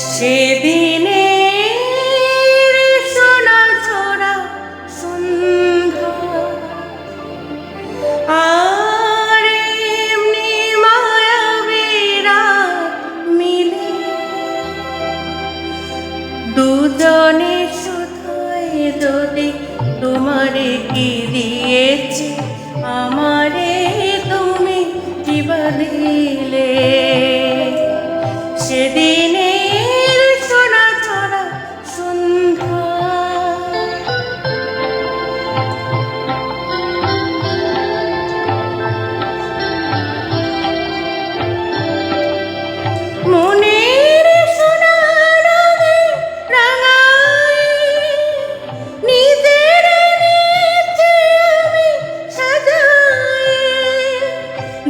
সেদিনে সোনা ঝরা সন্ধ্যা আর এমনি মায়াবী রাত মিলে দুজনে শুধুই যদি তোমারে কি দিয়েছি আমারে তুমি কি বা দিলে সেদিনে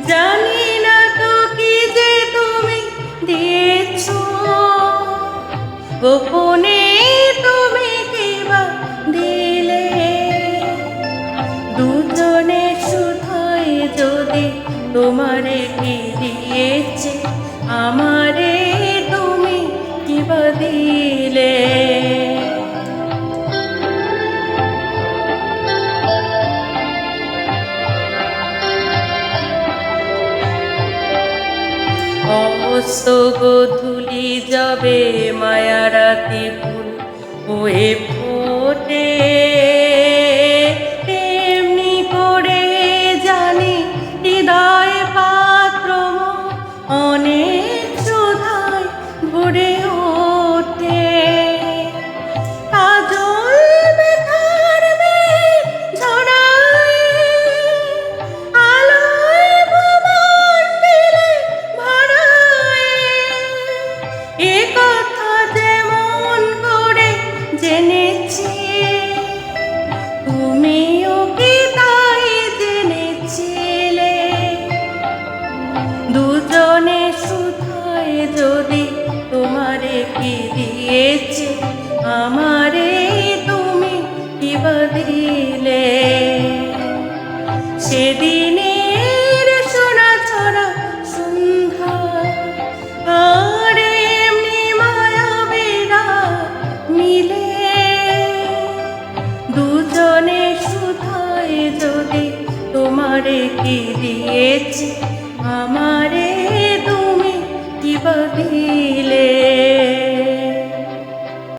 জানি না তো কি যে তুমি দিয়েছ গোপনে তুমি কি বা দিলে দুজনে শুধুই যদি তোমারে কি দিয়েছে আমারে তুমি কি বা দিলে অস্ত গোধূলি যাবে মায়ারাতি ফুল হয়ে ফোটে তেমনি করে জানি হৃদয় পাত্র অনেক সুধায় ভরে ওঠে কাজল ব্যথার মেঘ ঝরায় আলোয় ভুবনটিলে ভরায় এ কথা যেমন করে জেনেছি তুমিও কি তাই জেনেছিলে দুজনে শুধুই যদি তোমারে কি দিয়েছে আমারে তুমি কি বা দিলে সেদিনের সোনা ঝরা সন্ধ্যা আর এমনি মায়াবী রাত মিলে দুজনে শুধুই যদি তোমারে কি দিয়েছে আমারে তুমি কি বা দিলে।